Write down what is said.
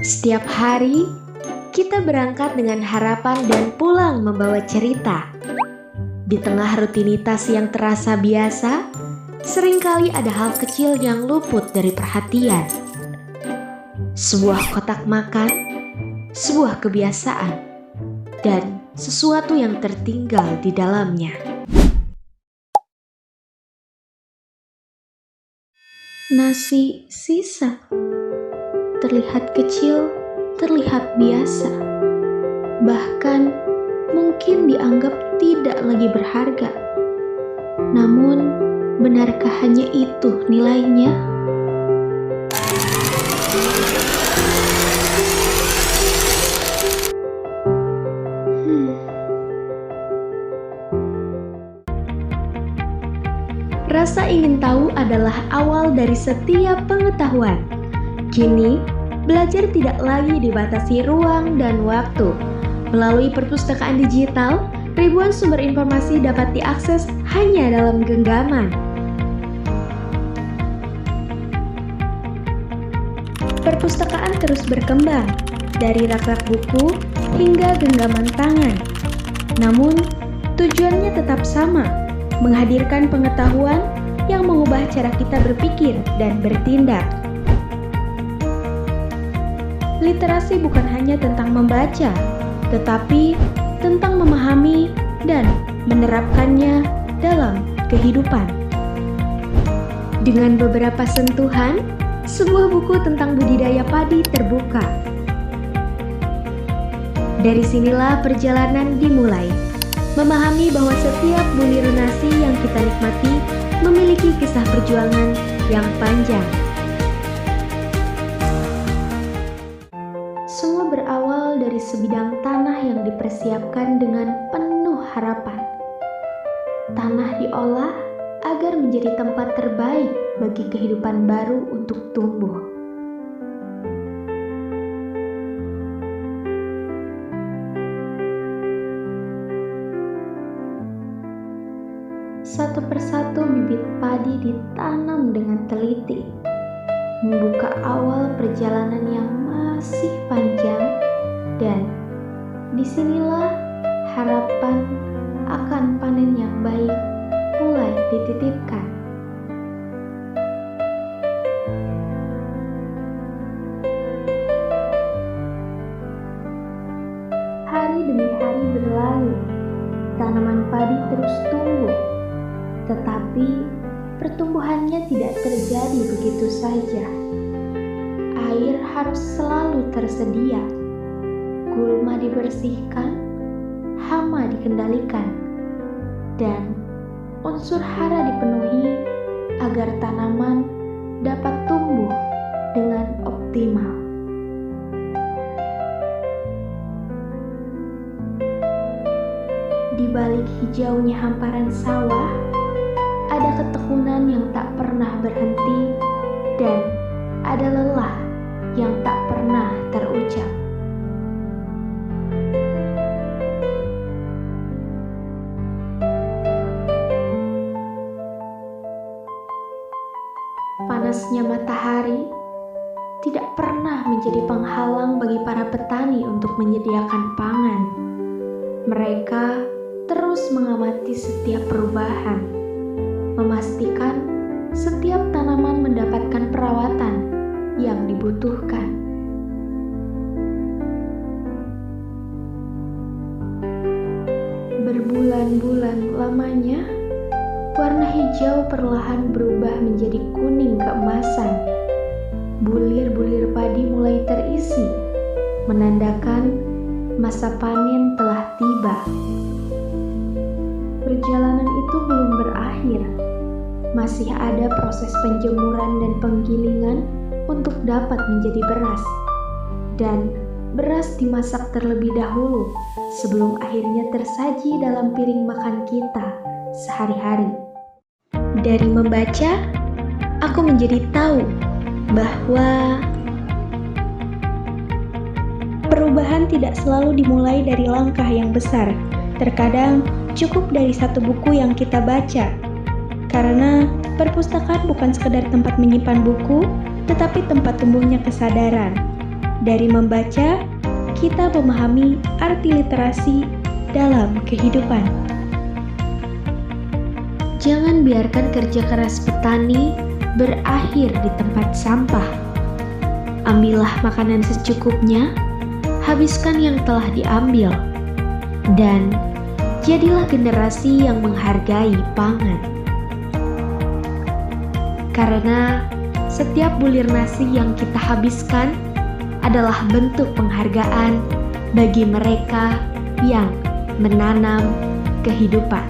Setiap hari, kita berangkat dengan harapan dan pulang membawa cerita. Di tengah rutinitas yang terasa biasa, seringkali ada hal kecil yang luput dari perhatian. Sebuah kotak makan, sebuah kebiasaan, dan sesuatu yang tertinggal di dalamnya. Nasi sisa terlihat kecil, terlihat biasa, bahkan mungkin dianggap tidak lagi berharga. Namun, benarkah hanya itu nilainya? Rasa ingin tahu adalah awal dari setiap pengetahuan. Kini, belajar tidak lagi dibatasi ruang dan waktu. Melalui perpustakaan digital, ribuan sumber informasi dapat diakses hanya dalam genggaman. Perpustakaan terus berkembang, dari rak-rak buku hingga genggaman tangan. Namun, tujuannya tetap sama, menghadirkan pengetahuan yang mengubah cara kita berpikir dan bertindak. Literasi bukan hanya tentang membaca, tetapi tentang memahami dan menerapkannya dalam kehidupan. Dengan beberapa sentuhan, sebuah buku tentang budidaya padi terbuka. Dari sinilah perjalanan dimulai. Memahami bahwa setiap bulir nasi yang kita nikmati memiliki kisah perjuangan yang panjang. Semua berawal dari sebidang tanah yang dipersiapkan dengan penuh harapan. Tanah diolah agar menjadi tempat terbaik bagi kehidupan baru untuk tumbuh. Satu persatu bibit padi ditanam dengan teliti, membuka awal perjalanan yang masih panjang, dan disinilah harapan akan panen yang baik mulai dititipkan. Hari demi hari berlalu, tanaman padi terus tumbuh. Tetapi pertumbuhannya tidak terjadi begitu saja. Air harus selalu tersedia, gulma dibersihkan, hama dikendalikan, dan unsur hara dipenuhi agar tanaman dapat tumbuh dengan optimal. Di balik hijaunya hamparan sawah, ada ketekunan yang tak pernah berhenti, dan ada lelah yang tak pernah terucap. Panasnya matahari tidak pernah menjadi penghalang bagi para petani untuk menyediakan pangan. Mereka terus mengamati setiap perubahan, memastikan setiap tanaman mendapatkan perawatan yang dibutuhkan. Berbulan-bulan lamanya, warna hijau perlahan berubah menjadi kuning keemasan. Bulir-bulir padi mulai terisi, menandakan masa panen telah tiba. Perjalanan itu belum berakhir. Masih ada proses penjemuran dan penggilingan untuk dapat menjadi beras. Dan beras dimasak terlebih dahulu sebelum akhirnya tersaji dalam piring makan kita sehari-hari. Dari membaca, aku menjadi tahu bahwa perubahan tidak selalu dimulai dari langkah yang besar. Terkadang cukup dari satu buku yang kita baca. Karena perpustakaan bukan sekedar tempat menyimpan buku, tetapi tempat tumbuhnya kesadaran. Dari membaca, kita memahami arti literasi dalam kehidupan. Jangan biarkan kerja keras petani berakhir di tempat sampah. Ambillah makanan secukupnya, habiskan yang telah diambil, dan jadilah generasi yang menghargai pangan. Karena setiap bulir nasi yang kita habiskan adalah bentuk penghargaan bagi mereka yang menanam kehidupan.